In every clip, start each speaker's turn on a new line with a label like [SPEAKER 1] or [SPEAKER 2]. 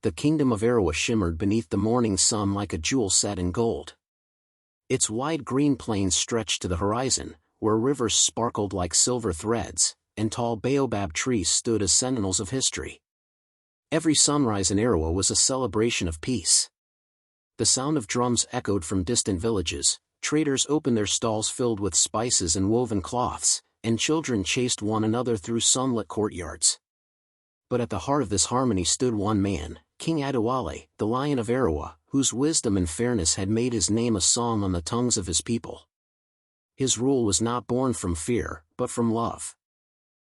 [SPEAKER 1] the kingdom of Eruwa shimmered beneath the morning sun like a jewel set in gold. Its wide green plains stretched to the horizon, where rivers sparkled like silver threads, and tall baobab trees stood as sentinels of history. Every sunrise in Eruwa was a celebration of peace. The sound of drums echoed from distant villages, traders opened their stalls filled with spices and woven cloths, and children chased one another through sunlit courtyards. But at the heart of this harmony stood one man, King Adewale, the Lion of Eruwa, whose wisdom and fairness had made his name a song on the tongues of his people. His rule was not born from fear, but from love.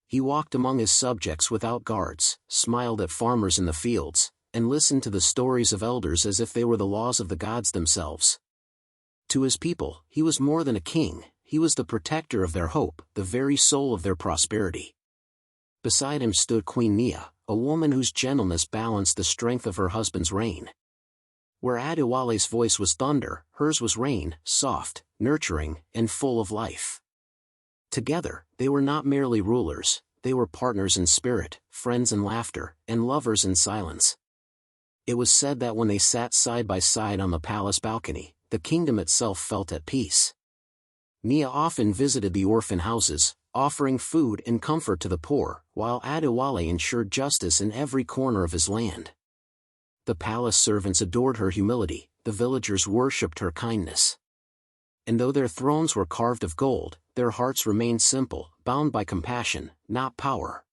[SPEAKER 1] He walked among his subjects without guards, smiled at farmers in the fields, and listened to the stories of elders as if they were the laws of the gods themselves. To his people, he was more than a king, he was the protector of their hope, the very soul of their prosperity. Beside him stood Queen Nia, a woman whose gentleness balanced the strength of her husband's reign. Where Adewale's voice was thunder, hers was rain, soft, nurturing, and full of life. Together, they were not merely rulers, they were partners in spirit, friends in laughter, and lovers in silence. It was said that when they sat side by side on the palace balcony, the kingdom itself felt at peace. Nia often visited the orphan houses, offering food and comfort to the poor, while Adewale ensured justice in every corner of his land. The palace servants adored her humility, the villagers worshipped her kindness. And though their thrones were carved of gold, their hearts remained simple, bound by compassion, not power.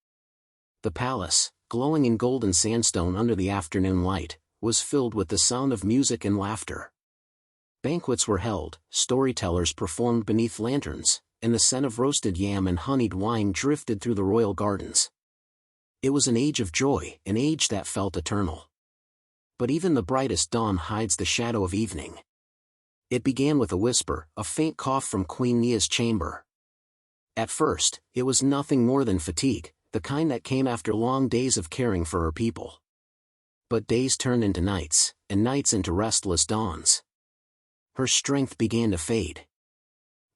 [SPEAKER 1] The palace, glowing in golden sandstone under the afternoon light, was filled with the sound of music and laughter. Banquets were held, storytellers performed beneath lanterns, and the scent of roasted yam and honeyed wine drifted through the royal gardens. It was an age of joy, an age that felt eternal. But even the brightest dawn hides the shadow of evening. It began with a whisper, a faint cough from Queen Nia's chamber. At first, it was nothing more than fatigue, the kind that came after long days of caring for her people. But days turned into nights, and nights into restless dawns. Her strength began to fade.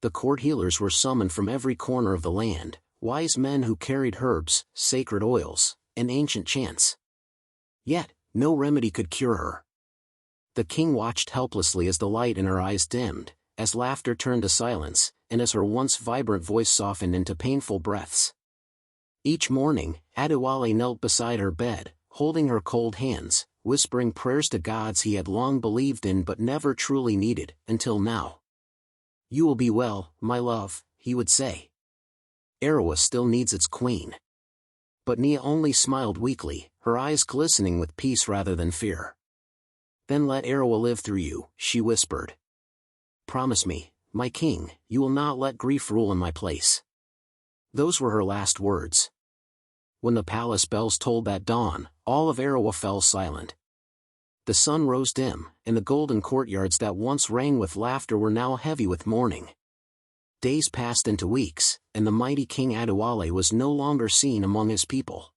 [SPEAKER 1] The court healers were summoned from every corner of the land, wise men who carried herbs, sacred oils, and ancient chants. Yet, no remedy could cure her. The king watched helplessly as the light in her eyes dimmed, as laughter turned to silence, and as her once vibrant voice softened into painful breaths. Each morning, Adewale knelt beside her bed, holding her cold hands, whispering prayers to gods he had long believed in but never truly needed, until now. "You will be well, my love," he would say. "Eruwa still needs its queen." But Nia only smiled weakly, her eyes glistening with peace rather than fear. "Then let Eruwa live through you," she whispered. "Promise me, my king, you will not let grief rule in my place." Those were her last words. When the palace bells tolled that dawn, all of Eruwa fell silent. The sun rose dim, and the golden courtyards that once rang with laughter were now heavy with mourning. Days passed into weeks, and the mighty King Adewale was no longer seen among his people.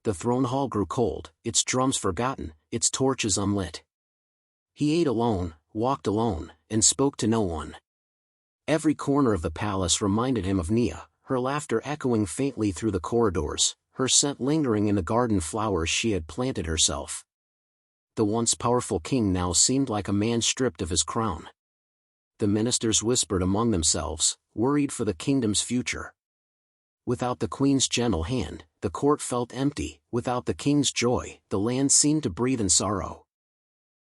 [SPEAKER 1] The throne hall grew cold, its drums forgotten, its torches unlit. He ate alone, walked alone, and spoke to no one. Every corner of the palace reminded him of Nia, her laughter echoing faintly through the corridors, her scent lingering in the garden flowers she had planted herself. The once powerful king now seemed like a man stripped of his crown. The ministers whispered among themselves, worried for the kingdom's future. Without the queen's gentle hand, the court felt empty, without the king's joy, the land seemed to breathe in sorrow.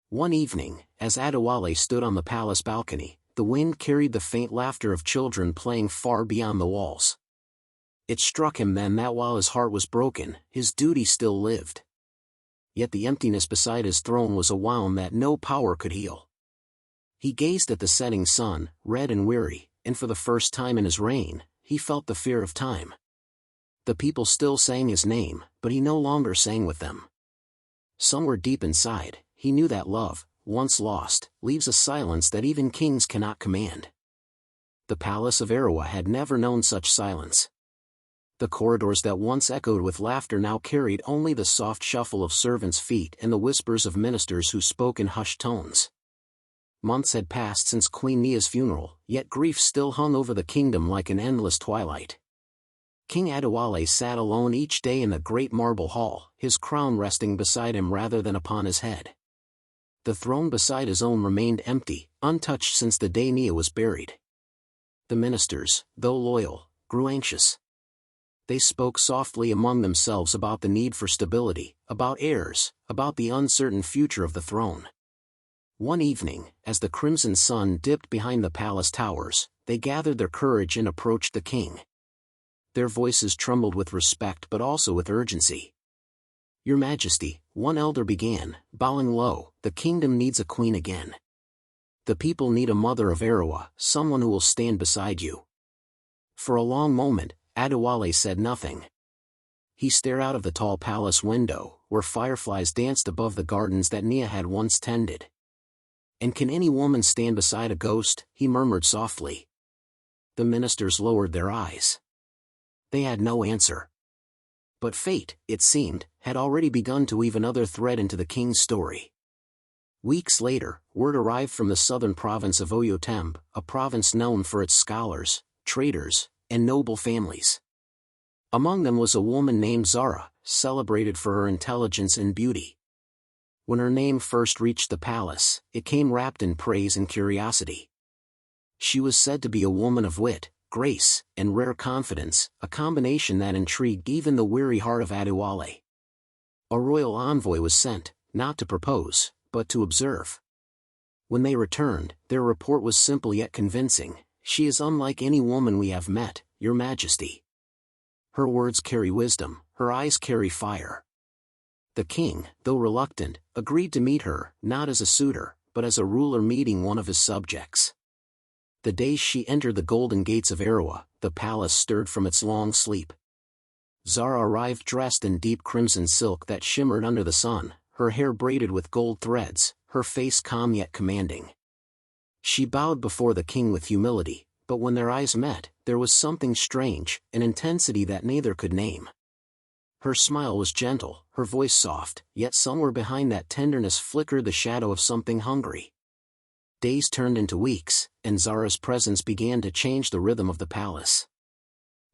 [SPEAKER 1] One evening, as Adewale stood on the palace balcony, the wind carried the faint laughter of children playing far beyond the walls. It struck him then that while his heart was broken, his duty still lived. Yet the emptiness beside his throne was a wound that no power could heal. He gazed at the setting sun, red and weary, and for the first time in his reign, he felt the fear of time. The people still sang his name, but he no longer sang with them. Somewhere deep inside, he knew that love, once lost, leaves a silence that even kings cannot command. The palace of Eruwa had never known such silence. The corridors that once echoed with laughter now carried only the soft shuffle of servants' feet and the whispers of ministers who spoke in hushed tones. Months had passed since Queen Nia's funeral, yet grief still hung over the kingdom like an endless twilight. King Adewale sat alone each day in the great marble hall, his crown resting beside him rather than upon his head. The throne beside his own remained empty, untouched since the day Nia was buried. The ministers, though loyal, grew anxious. They spoke softly among themselves about the need for stability, about heirs, about the uncertain future of the throne. One evening, as the crimson sun dipped behind the palace towers, they gathered their courage and approached the king. Their voices trembled with respect but also with urgency. "Your Majesty," one elder began, bowing low, "the kingdom needs a queen again. The people need a mother of Eruwa, someone who will stand beside you." For a long moment, Adewale said nothing. He stared out of the tall palace window, where fireflies danced above the gardens that Nia had once tended. "And can any woman stand beside a ghost?" he murmured softly. The ministers lowered their eyes. They had no answer. But fate, it seemed, had already begun to weave another thread into the king's story. Weeks later, word arrived from the southern province of Oyotembe, a province known for its scholars, traders, and noble families. Among them was a woman named Zara, celebrated for her intelligence and beauty. When her name first reached the palace, it came wrapped in praise and curiosity. She was said to be a woman of wit, grace, and rare confidence, a combination that intrigued even the weary heart of Adewale. A royal envoy was sent, not to propose, but to observe. When they returned, their report was simple yet convincing: "She is unlike any woman we have met, Your Majesty. Her words carry wisdom, her eyes carry fire." The king, though reluctant, agreed to meet her, not as a suitor, but as a ruler meeting one of his subjects. The day she entered the golden gates of Eruwa, the palace stirred from its long sleep. Zara arrived dressed in deep crimson silk that shimmered under the sun, her hair braided with gold threads, her face calm yet commanding. She bowed before the king with humility, but when their eyes met, there was something strange, an intensity that neither could name. Her smile was gentle, her voice soft, yet somewhere behind that tenderness flickered the shadow of something hungry. Days turned into weeks, and Zara's presence began to change the rhythm of the palace.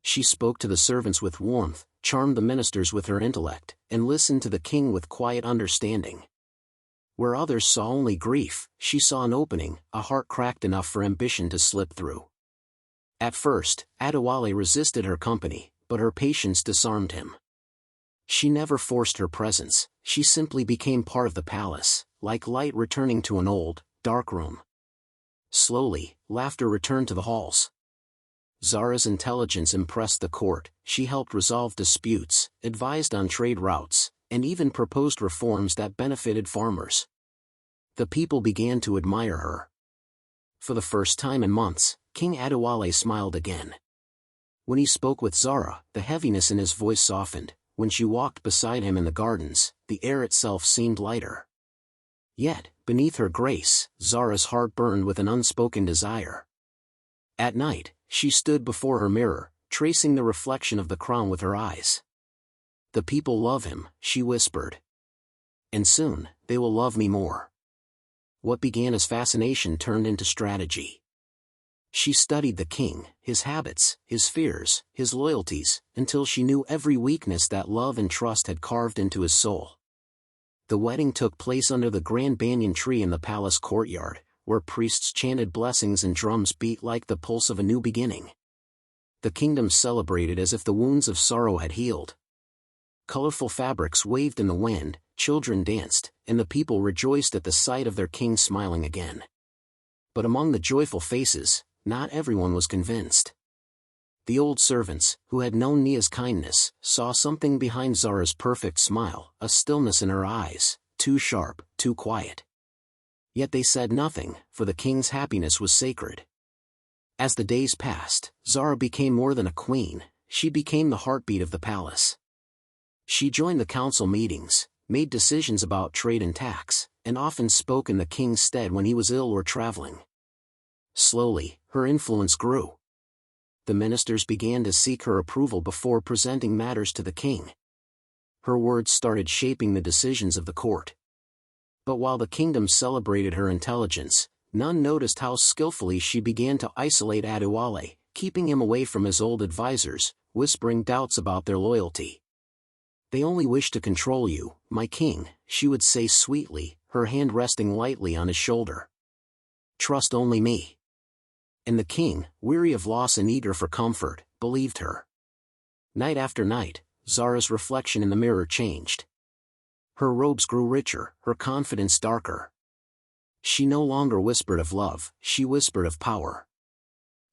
[SPEAKER 1] She spoke to the servants with warmth, charmed the ministers with her intellect, and listened to the king with quiet understanding. Where others saw only grief, she saw an opening, a heart cracked enough for ambition to slip through. At first, Adewale resisted her company, but her patience disarmed him. She never forced her presence, she simply became part of the palace, like light returning to an old, dark room. Slowly, laughter returned to the halls. Zara's intelligence impressed the court, she helped resolve disputes, advised on trade routes, and even proposed reforms that benefited farmers. The people began to admire her. For the first time in months, King Adewale smiled again. When he spoke with Zara, the heaviness in his voice softened. When she walked beside him in the gardens, the air itself seemed lighter. Yet, beneath her grace, Zara's heart burned with an unspoken desire. At night, she stood before her mirror, tracing the reflection of the crown with her eyes. "The people love him," she whispered. "And soon, they will love me more." What began as fascination turned into strategy. She studied the king, his habits, his fears, his loyalties, until she knew every weakness that love and trust had carved into his soul. The wedding took place under the grand banyan tree in the palace courtyard, where priests chanted blessings and drums beat like the pulse of a new beginning. The kingdom celebrated as if the wounds of sorrow had healed. Colorful fabrics waved in the wind, children danced, and the people rejoiced at the sight of their king smiling again. But among the joyful faces, not everyone was convinced. The old servants, who had known Nia's kindness, saw something behind Zara's perfect smile, a stillness in her eyes, too sharp, too quiet. Yet they said nothing, for the king's happiness was sacred. As the days passed, Zara became more than a queen, she became the heartbeat of the palace. She joined the council meetings, made decisions about trade and tax, and often spoke in the king's stead when he was ill or traveling. Slowly, her influence grew. The ministers began to seek her approval before presenting matters to the king. Her words started shaping the decisions of the court. But while the kingdom celebrated her intelligence, none noticed how skillfully she began to isolate Adewale, keeping him away from his old advisors, whispering doubts about their loyalty. "They only wish to control you, my king," she would say sweetly, her hand resting lightly on his shoulder. "Trust only me." And the king, weary of loss and eager for comfort, believed her. Night after night, Zara's reflection in the mirror changed. Her robes grew richer, her confidence darker. She no longer whispered of love, she whispered of power.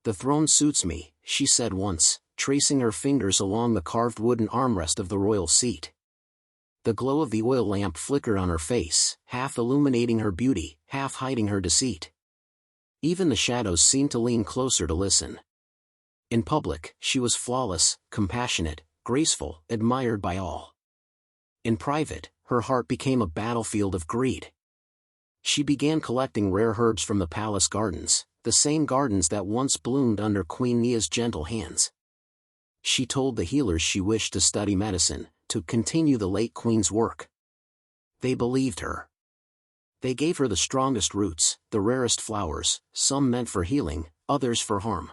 [SPEAKER 1] "The throne suits me," she said once, tracing her fingers along the carved wooden armrest of the royal seat. The glow of the oil lamp flickered on her face, half illuminating her beauty, half hiding her deceit. Even the shadows seemed to lean closer to listen. In public, she was flawless, compassionate, graceful, admired by all. In private, her heart became a battlefield of greed. She began collecting rare herbs from the palace gardens, the same gardens that once bloomed under Queen Nia's gentle hands. She told the healers she wished to study medicine, to continue the late queen's work. They believed her. They gave her the strongest roots, the rarest flowers, some meant for healing, others for harm.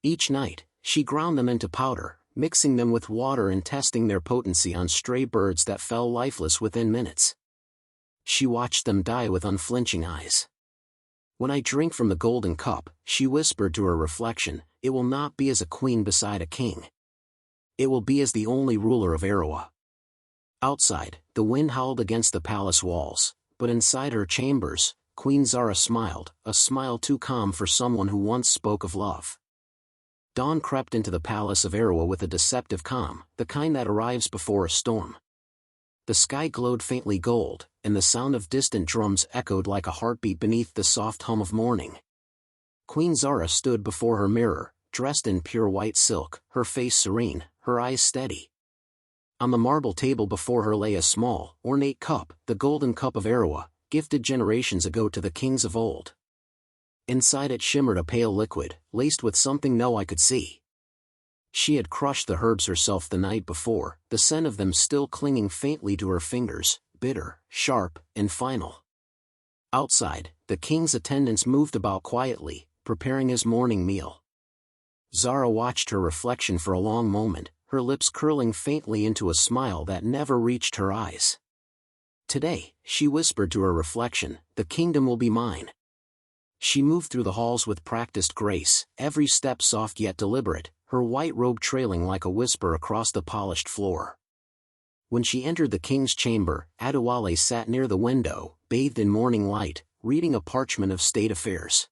[SPEAKER 1] Each night, she ground them into powder, mixing them with water and testing their potency on stray birds that fell lifeless within minutes. She watched them die with unflinching eyes. "When I drink from the golden cup," she whispered to her reflection, "it will not be as a queen beside a king. It will be as the only ruler of Eruwa." Outside, the wind howled against the palace walls, but inside her chambers, Queen Zara smiled, a smile too calm for someone who once spoke of love. Dawn crept into the palace of Eruwa with a deceptive calm, the kind that arrives before a storm. The sky glowed faintly gold, and the sound of distant drums echoed like a heartbeat beneath the soft hum of morning. Queen Zara stood before her mirror, dressed in pure white silk, her face serene, her eyes steady. On the marble table before her lay a small, ornate cup, the golden cup of Eruwa, gifted generations ago to the kings of old. Inside it shimmered a pale liquid, laced with something no eye could see. She had crushed the herbs herself the night before, the scent of them still clinging faintly to her fingers, bitter, sharp, and final. Outside, the king's attendants moved about quietly, preparing his morning meal. Zara watched her reflection for a long moment, her lips curling faintly into a smile that never reached her eyes. "Today," she whispered to her reflection, "the kingdom will be mine." She moved through the halls with practiced grace, every step soft yet deliberate, her white robe trailing like a whisper across the polished floor. When she entered the king's chamber, Adewale sat near the window, bathed in morning light, reading a parchment of state affairs.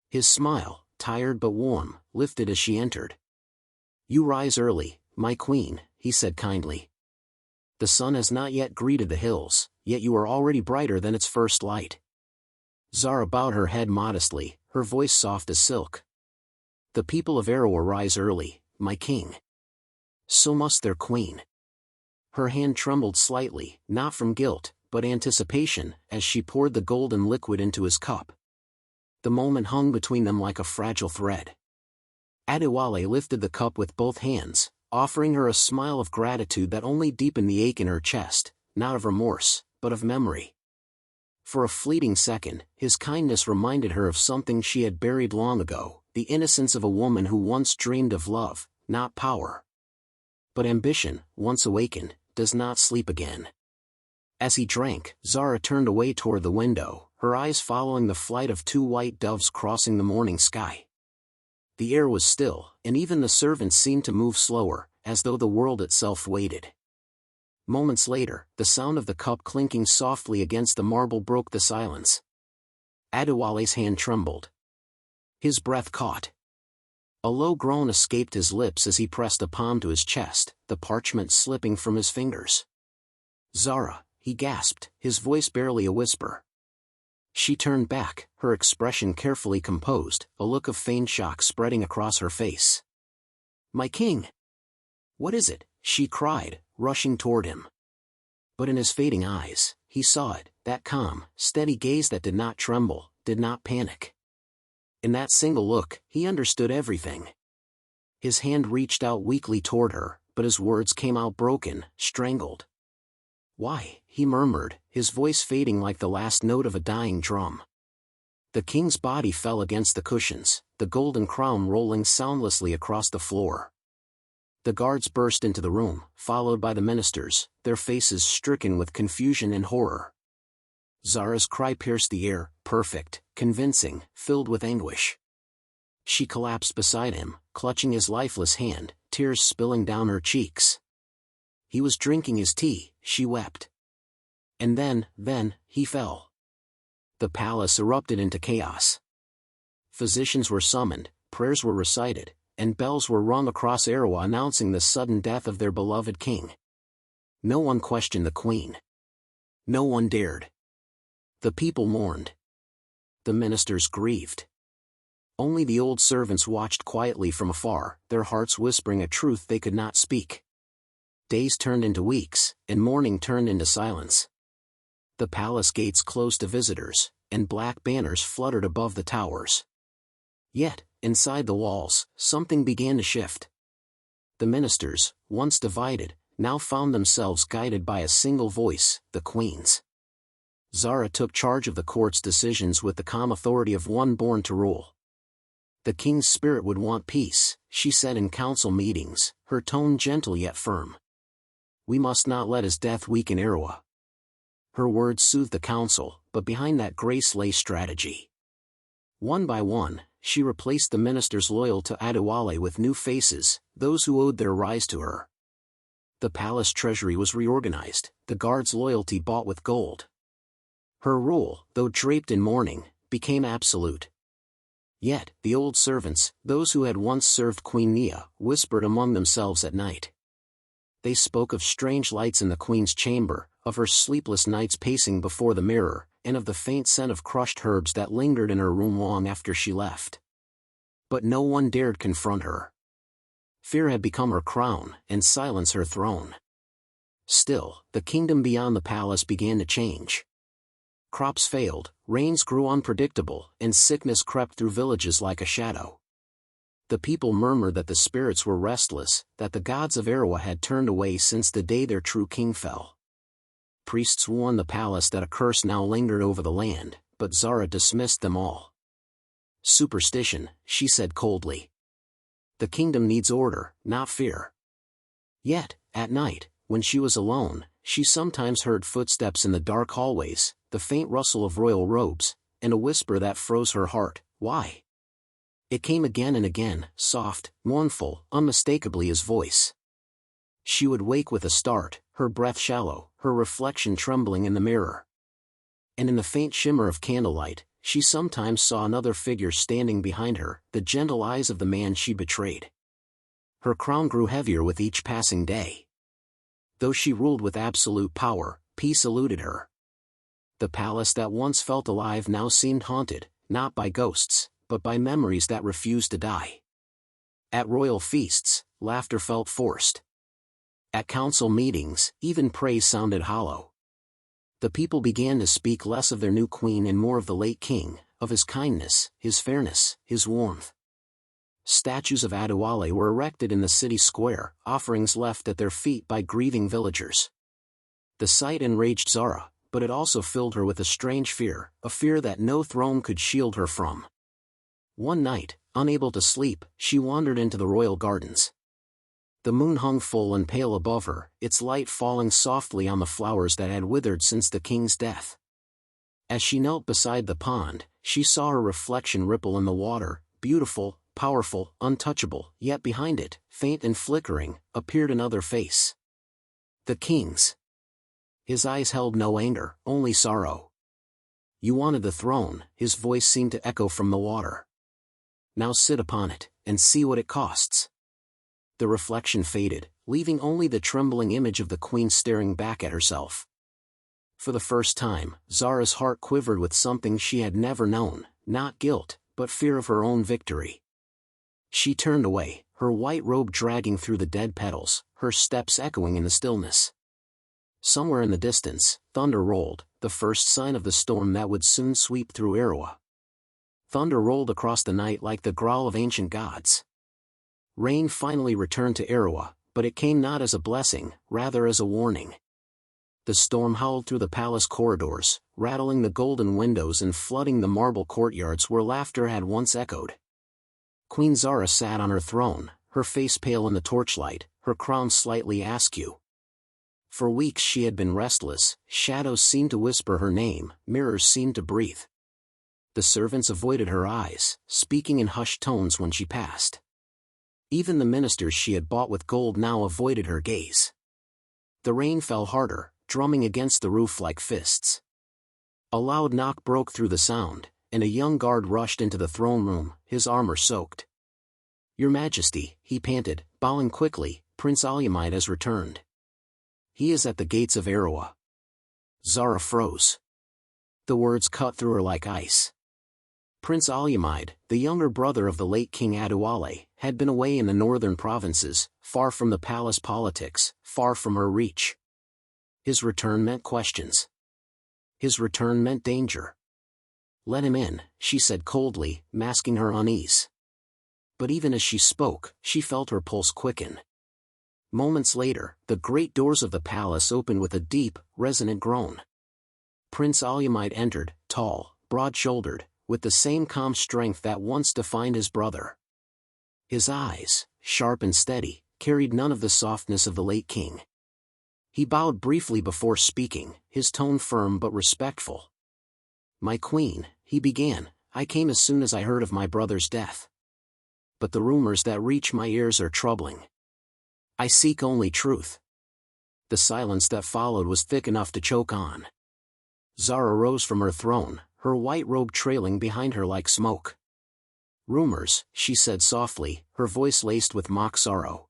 [SPEAKER 1] His smile, tired but warm, lifted as she entered. "You rise early, my queen," he said kindly. "The sun has not yet greeted the hills, yet you are already brighter than its first light." Zara bowed her head modestly, her voice soft as silk. "The people of Eruwa rise early, my king. So must their queen." Her hand trembled slightly, not from guilt, but anticipation, as she poured the golden liquid into his cup. The moment hung between them like a fragile thread. Adewale lifted the cup with both hands, offering her a smile of gratitude that only deepened the ache in her chest, not of remorse, but of memory. For a fleeting second, his kindness reminded her of something she had buried long ago, the innocence of a woman who once dreamed of love, not power. But ambition, once awakened, does not sleep again. As he drank, Zara turned away toward the window, her eyes following the flight of two white doves crossing the morning sky. The air was still, and even the servants seemed to move slower, as though the world itself waited. Moments later, the sound of the cup clinking softly against the marble broke the silence. Adewale's hand trembled. His breath caught. A low groan escaped his lips as he pressed a palm to his chest, the parchment slipping from his fingers. "Zara," he gasped, his voice barely a whisper. She turned back, her expression carefully composed, a look of feigned shock spreading across her face. "My king!" "What is it?" she cried, rushing toward him. But in his fading eyes, he saw it, that calm, steady gaze that did not tremble, did not panic. In that single look, he understood everything. His hand reached out weakly toward her, but his words came out broken, strangled. "Why?" he murmured, his voice fading like the last note of a dying drum. The king's body fell against the cushions, the golden crown rolling soundlessly across the floor. The guards burst into the room, followed by the ministers, their faces stricken with confusion and horror. Zara's cry pierced the air, perfect, convincing, filled with anguish. She collapsed beside him, clutching his lifeless hand, tears spilling down her cheeks. He was drinking his tea, she wept. And then, he fell. The palace erupted into chaos. Physicians were summoned, prayers were recited, and bells were rung across Eruwa announcing the sudden death of their beloved king. No one questioned the queen. No one dared. The people mourned. The ministers grieved. Only the old servants watched quietly from afar, their hearts whispering a truth they could not speak. Days turned into weeks, and mourning turned into silence. The palace gates closed to visitors, and black banners fluttered above the towers. Yet, inside the walls, something began to shift. The ministers, once divided, now found themselves guided by a single voice, the queen's. Zara took charge of the court's decisions with the calm authority of one born to rule. The king's spirit would want peace, she said in council meetings, her tone gentle yet firm. We must not let his death weaken Eruwa. Her words soothed the council, but behind that grace lay strategy. One by one, she replaced the ministers loyal to Adewale with new faces, those who owed their rise to her. The palace treasury was reorganized, the guards' loyalty bought with gold. Her rule, though draped in mourning, became absolute. Yet, the old servants, those who had once served Queen Nia, whispered among themselves at night. They spoke of strange lights in the queen's chamber, of her sleepless nights pacing before the mirror, and of the faint scent of crushed herbs that lingered in her room long after she left. But no one dared confront her. Fear had become her crown, and silence her throne. Still, the kingdom beyond the palace began to change. Crops failed, rains grew unpredictable, and sickness crept through villages like a shadow. The people murmured that the spirits were restless, that the gods of Eruwa had turned away since the day their true king fell. Priests warned the palace that a curse now lingered over the land, but Zara dismissed them all. Superstition, she said coldly. The kingdom needs order, not fear. Yet, at night, when she was alone, she sometimes heard footsteps in the dark hallways, the faint rustle of royal robes, and a whisper that froze her heart, why? It came again and again, soft, mournful, unmistakably his voice. She would wake with a start, her breath shallow, her reflection trembling in the mirror. And in the faint shimmer of candlelight, she sometimes saw another figure standing behind her, the gentle eyes of the man she betrayed. Her crown grew heavier with each passing day. Though she ruled with absolute power, peace eluded her. The palace that once felt alive now seemed haunted, not by ghosts, but by memories that refused to die. At royal feasts, laughter felt forced. At council meetings, even praise sounded hollow. The people began to speak less of their new queen and more of the late king, of his kindness, his fairness, his warmth. Statues of Adewale were erected in the city square, offerings left at their feet by grieving villagers. The sight enraged Zara, but it also filled her with a strange fear, a fear that no throne could shield her from. One night, unable to sleep, she wandered into the royal gardens. The moon hung full and pale above her, its light falling softly on the flowers that had withered since the king's death. As she knelt beside the pond, she saw her reflection ripple in the water, beautiful, powerful, untouchable, yet behind it, faint and flickering, appeared another face. The king's. His eyes held no anger, only sorrow. You wanted the throne, his voice seemed to echo from the water. Now sit upon it, and see what it costs. The reflection faded, leaving only the trembling image of the queen staring back at herself. For the first time, Zara's heart quivered with something she had never known, not guilt, but fear of her own victory. She turned away, her white robe dragging through the dead petals, her steps echoing in the stillness. Somewhere in the distance, thunder rolled, the first sign of the storm that would soon sweep through Eruwa. Thunder rolled across the night like the growl of ancient gods. Rain finally returned to Eruwa, but it came not as a blessing, rather as a warning. The storm howled through the palace corridors, rattling the golden windows and flooding the marble courtyards where laughter had once echoed. Queen Zara sat on her throne, her face pale in the torchlight, her crown slightly askew. For weeks she had been restless, shadows seemed to whisper her name, mirrors seemed to breathe. The servants avoided her eyes, speaking in hushed tones when she passed. Even the ministers she had bought with gold now avoided her gaze. The rain fell harder, drumming against the roof like fists. A loud knock broke through the sound, and a young guard rushed into the throne room, his armor soaked. "Your Majesty," he panted, bowing quickly, "Prince Alumaid has returned. He is at the gates of Eruwa." Zara froze. The words cut through her like ice. Prince Alumaid, the younger brother of the late King Adewale, had been away in the northern provinces, far from the palace politics, far from her reach. His return meant questions. His return meant danger. "Let him in," she said coldly, masking her unease. But even as she spoke, she felt her pulse quicken. Moments later, the great doors of the palace opened with a deep, resonant groan. Prince Alumaid entered, tall, broad-shouldered, with the same calm strength that once defined his brother. His eyes, sharp and steady, carried none of the softness of the late king. He bowed briefly before speaking, his tone firm but respectful. "My queen," he began, "I came as soon as I heard of my brother's death. But the rumors that reach my ears are troubling. I seek only truth." The silence that followed was thick enough to choke on. Zara rose from her throne, her white robe trailing behind her like smoke. "Rumors," she said softly, her voice laced with mock sorrow.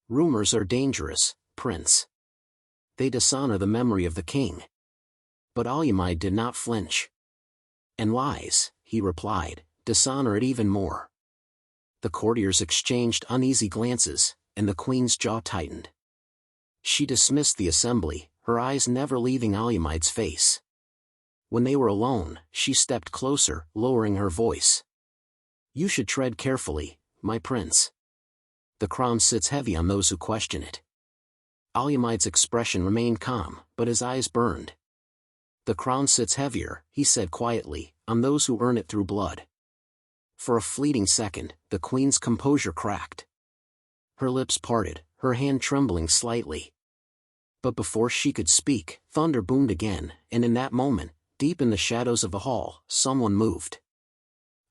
[SPEAKER 1] "Rumors are dangerous, Prince. They dishonor the memory of the king." But Alumaid did not flinch. "And lies," he replied, "dishonor it even more." The courtiers exchanged uneasy glances, and the queen's jaw tightened. She dismissed the assembly, her eyes never leaving Alumaid's face. When they were alone, she stepped closer, lowering her voice. "You should tread carefully, my prince. The crown sits heavy on those who question it." Alumaid's expression remained calm, but his eyes burned. "The crown sits heavier," he said quietly, "on those who earn it through blood." For a fleeting second, the queen's composure cracked. Her lips parted, her hand trembling slightly. But before she could speak, thunder boomed again, and in that moment, deep in the shadows of the hall, someone moved.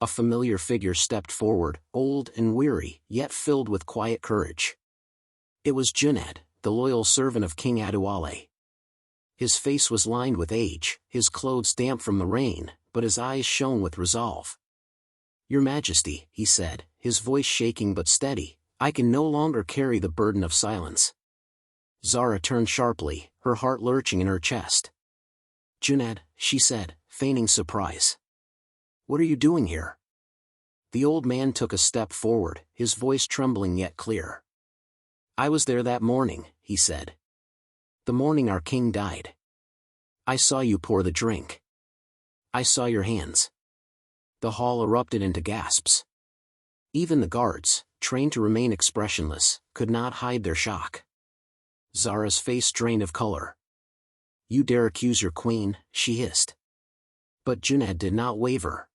[SPEAKER 1] A familiar figure stepped forward, old and weary, yet filled with quiet courage. It was Junaid, the loyal servant of King Adewale. His face was lined with age, his clothes damp from the rain, but his eyes shone with resolve. "Your Majesty," he said, his voice shaking but steady, "I can no longer carry the burden of silence." Zara turned sharply, her heart lurching in her chest. "Junaid," she said, feigning surprise. "What are you doing here?" The old man took a step forward, his voice trembling yet clear. "I was there that morning," he said. "The morning our king died. I saw you pour the drink. I saw your hands." The hall erupted into gasps. Even the guards, trained to remain expressionless, could not hide their shock. Zara's face drained of color. "You dare accuse your queen," she hissed. But Junaid did not waver.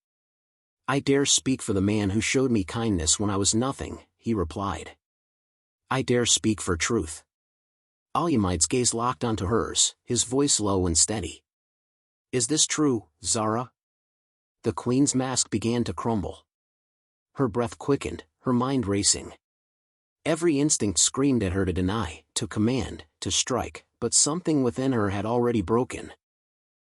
[SPEAKER 1] "I dare speak for the man who showed me kindness when I was nothing," he replied. "I dare speak for truth." Alumaid's gaze locked onto hers, his voice low and steady. "Is this true, Zara?" The queen's mask began to crumble. Her breath quickened, her mind racing. Every instinct screamed at her to deny, to command, to strike, but something within her had already broken.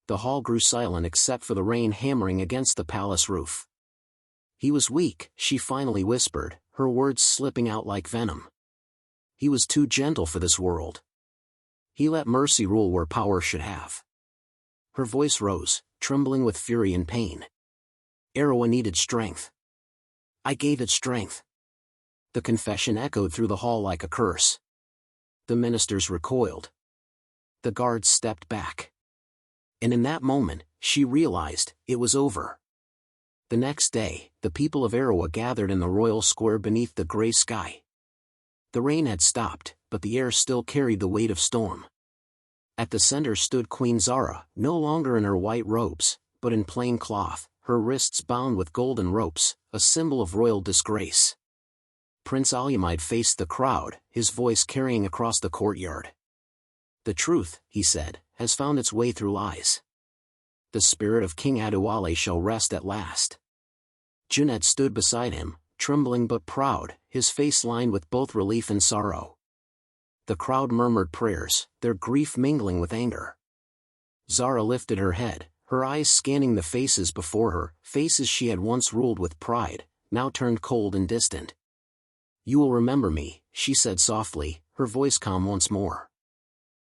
[SPEAKER 1] The hall grew silent except for the rain hammering against the palace roof. "He was weak," she finally whispered, her words slipping out like venom. "He was too gentle for this world. He let mercy rule where power should have." Her voice rose, trembling with fury and pain. "Eruwa needed strength. I gave it strength." The confession echoed through the hall like a curse. The ministers recoiled. The guards stepped back. And in that moment, she realized, it was over. The next day, the people of Eruwa gathered in the royal square beneath the gray sky. The rain had stopped, but the air still carried the weight of storm. At the center stood Queen Zara, no longer in her white robes, but in plain cloth, her wrists bound with golden ropes, a symbol of royal disgrace. Prince Alyamide faced the crowd, his voice carrying across the courtyard. "The truth," he said, "has found its way through lies. The spirit of King Adewale shall rest at last." Junaid stood beside him, trembling but proud, his face lined with both relief and sorrow. The crowd murmured prayers, their grief mingling with anger. Zara lifted her head, her eyes scanning the faces before her, faces she had once ruled with pride, now turned cold and distant. "You will remember me," she said softly, her voice calm once more.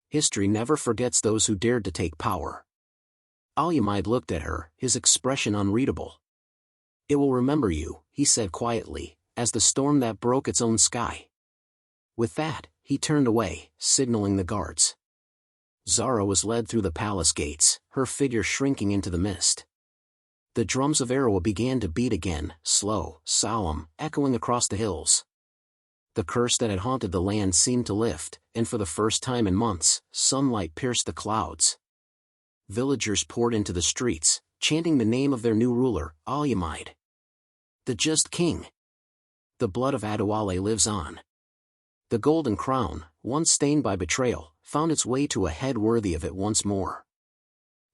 [SPEAKER 1] "History never forgets those who dared to take power." Alyamide looked at her, his expression unreadable. "It will remember you," he said quietly, "as the storm that broke its own sky." With that, he turned away, signaling the guards. Zara was led through the palace gates, her figure shrinking into the mist. The drums of Eruwa began to beat again, slow, solemn, echoing across the hills. The curse that had haunted the land seemed to lift, and for the first time in months, sunlight pierced the clouds. Villagers poured into the streets, chanting the name of their new ruler, Alyamide. The just king. The blood of Adewale lives on. The golden crown, once stained by betrayal, found its way to a head worthy of it once more.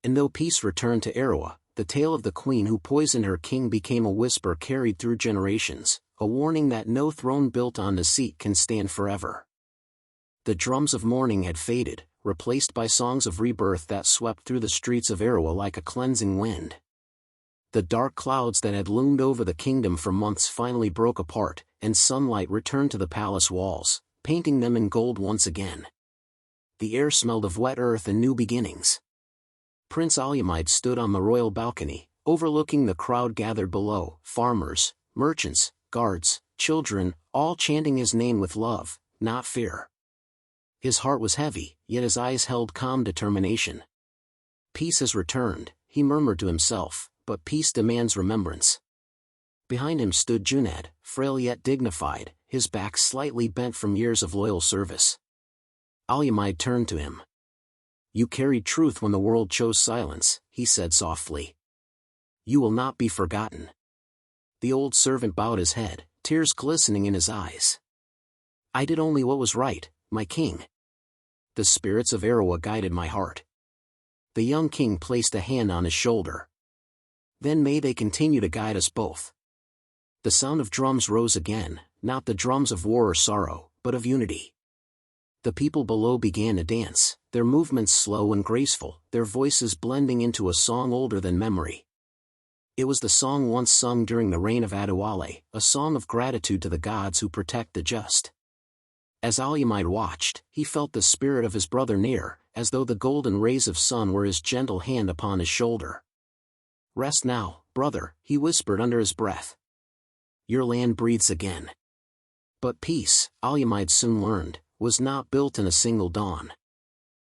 [SPEAKER 1] And though peace returned to Eruwa, the tale of the queen who poisoned her king became a whisper carried through generations, a warning that no throne built on deceit can stand forever. The drums of mourning had faded, replaced by songs of rebirth that swept through the streets of Eruwa like a cleansing wind. The dark clouds that had loomed over the kingdom for months finally broke apart, and sunlight returned to the palace walls, painting them in gold once again. The air smelled of wet earth and new beginnings. Prince Alyamide stood on the royal balcony, overlooking the crowd gathered below, farmers, merchants, guards, children, all chanting his name with love, not fear. His heart was heavy, yet his eyes held calm determination. "Peace has returned," he murmured to himself, "but peace demands remembrance." Behind him stood Junaid, frail yet dignified, his back slightly bent from years of loyal service. Alyamide turned to him. "You carried truth when the world chose silence," he said softly. "You will not be forgotten." The old servant bowed his head, tears glistening in his eyes. "I did only what was right, my king. The spirits of Eruwa guided my heart." The young king placed a hand on his shoulder. "Then may they continue to guide us both." The sound of drums rose again, not the drums of war or sorrow, but of unity. The people below began to dance, their movements slow and graceful, their voices blending into a song older than memory. It was the song once sung during the reign of Adewale, a song of gratitude to the gods who protect the just. As Alyamide watched, he felt the spirit of his brother near, as though the golden rays of sun were his gentle hand upon his shoulder. "Rest now, brother," he whispered under his breath. "Your land breathes again." But peace, Alyamide soon learned, was not built in a single dawn.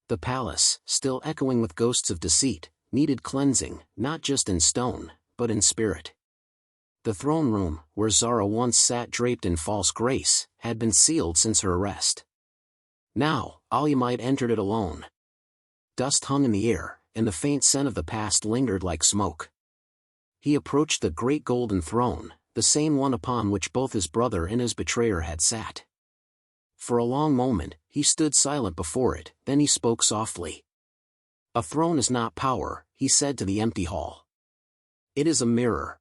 [SPEAKER 1] The palace, still echoing with ghosts of deceit, needed cleansing, not just in stone, but in spirit. The throne room, where Zara once sat draped in false grace, had been sealed since her arrest. Now, Alyamide entered it alone. Dust hung in the air, and the faint scent of the past lingered like smoke. He approached the great golden throne, the same one upon which both his brother and his betrayer had sat. For a long moment, he stood silent before it, then he spoke softly. "A throne is not power," he said to the empty hall. "It is a mirror.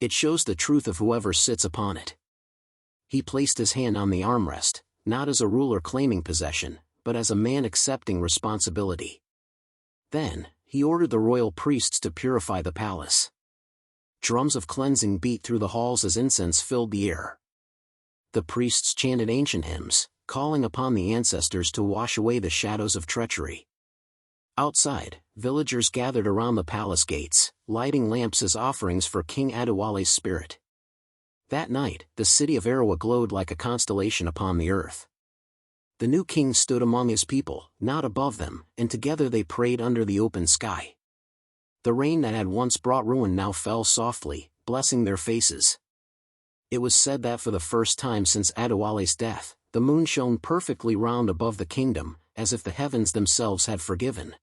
[SPEAKER 1] It shows the truth of whoever sits upon it." He placed his hand on the armrest, not as a ruler claiming possession, but as a man accepting responsibility. Then, he ordered the royal priests to purify the palace. Drums of cleansing beat through the halls as incense filled the air. The priests chanted ancient hymns, calling upon the ancestors to wash away the shadows of treachery. Outside, villagers gathered around the palace gates, lighting lamps as offerings for King Adewale's spirit. That night, the city of Eruwa glowed like a constellation upon the earth. The new king stood among his people, not above them, and together they prayed under the open sky. The rain that had once brought ruin now fell softly, blessing their faces. It was said that for the first time since Adewale's death, the moon shone perfectly round above the kingdom, as if the heavens themselves had forgiven.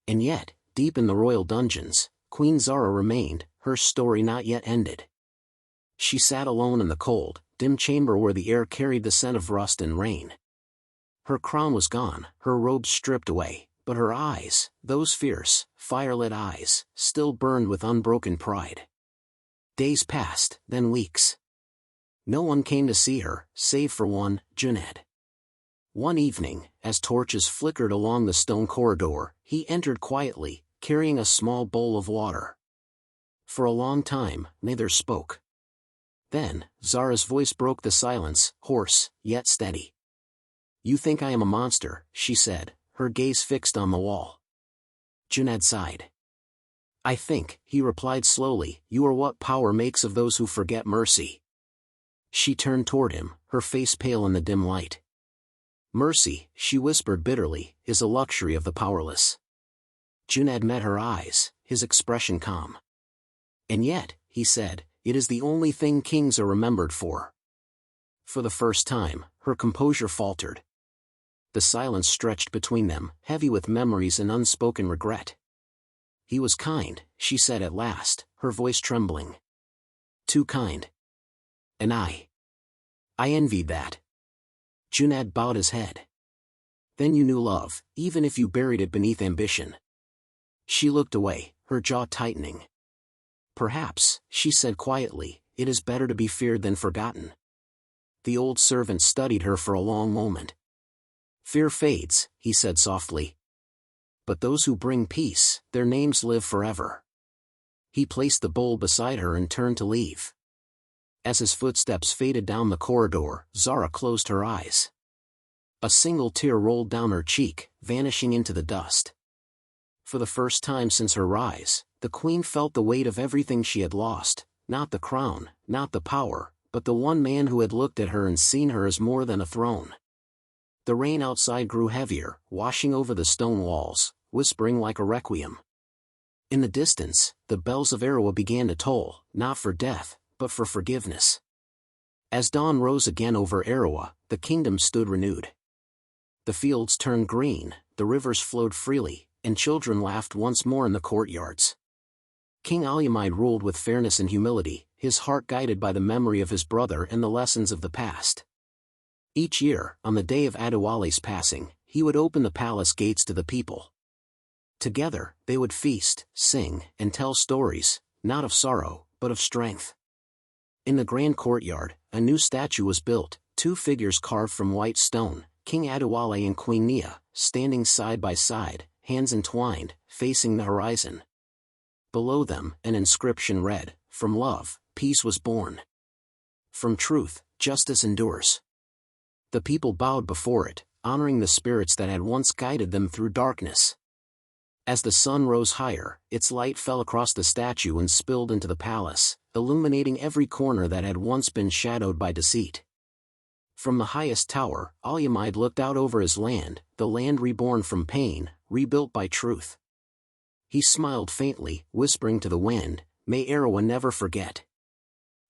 [SPEAKER 1] And yet, deep in the royal dungeons, Queen Zara remained, her story not yet ended. She sat alone in the cold, dim chamber where the air carried the scent of rust and rain. Her crown was gone, her robes stripped away, but her eyes, those fierce, fire-lit eyes, still burned with unbroken pride. Days passed, then weeks. No one came to see her, save for one, Junaid. One evening, as torches flickered along the stone corridor, he entered quietly, carrying a small bowl of water. For a long time, neither spoke. Then, Zara's voice broke the silence, hoarse, yet steady. "You think I am a monster," she said, her gaze fixed on the wall. Junaid sighed. "I think," he replied slowly, "you are what power makes of those who forget mercy." She turned toward him, her face pale in the dim light. "Mercy," she whispered bitterly, "is a luxury of the powerless." Junaid met her eyes, his expression calm. "And yet," he said, "it is the only thing kings are remembered for." For the first time, her composure faltered. The silence stretched between them, heavy with memories and unspoken regret. "He was kind," she said at last, her voice trembling. "Too kind. And I envied that." Junaid bowed his head. "Then you knew love, even if you buried it beneath ambition." She looked away, her jaw tightening. "Perhaps," she said quietly, "it is better to be feared than forgotten." The old servant studied her for a long moment. "Fear fades," he said softly. "But those who bring peace, their names live forever." He placed the bowl beside her and turned to leave. As his footsteps faded down the corridor, Zara closed her eyes. A single tear rolled down her cheek, vanishing into the dust. For the first time since her rise, the queen felt the weight of everything she had lost, not the crown, not the power, but the one man who had looked at her and seen her as more than a throne. The rain outside grew heavier, washing over the stone walls, whispering like a requiem. In the distance, the bells of Eruwa began to toll, not for death, but for forgiveness. As dawn rose again over Eruwa, the kingdom stood renewed. The fields turned green, the rivers flowed freely, and children laughed once more in the courtyards. King Alyamide ruled with fairness and humility, his heart guided by the memory of his brother and the lessons of the past. Each year, on the day of Adewale's passing, he would open the palace gates to the people. Together, they would feast, sing, and tell stories, not of sorrow, but of strength. In the grand courtyard, a new statue was built, two figures carved from white stone, King Adewale and Queen Nia, standing side by side, hands entwined, facing the horizon. Below them, an inscription read, "From love, peace was born. From truth, justice endures." The people bowed before it, honoring the spirits that had once guided them through darkness. As the sun rose higher, its light fell across the statue and spilled into the palace, illuminating every corner that had once been shadowed by deceit. From the highest tower, Alyamide looked out over his land, the land reborn from pain, rebuilt by truth. He smiled faintly, whispering to the wind, "May Eruwa never forget."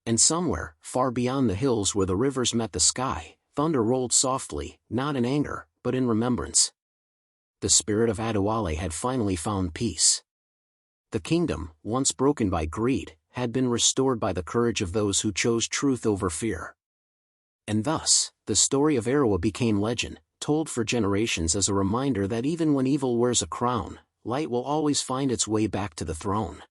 [SPEAKER 1] And somewhere, far beyond the hills where the rivers met the sky, thunder rolled softly, not in anger, but in remembrance. The spirit of Adewale had finally found peace. The kingdom, once broken by greed, had been restored by the courage of those who chose truth over fear. And thus, the story of Eruwa became legend, told for generations as a reminder that even when evil wears a crown, light will always find its way back to the throne.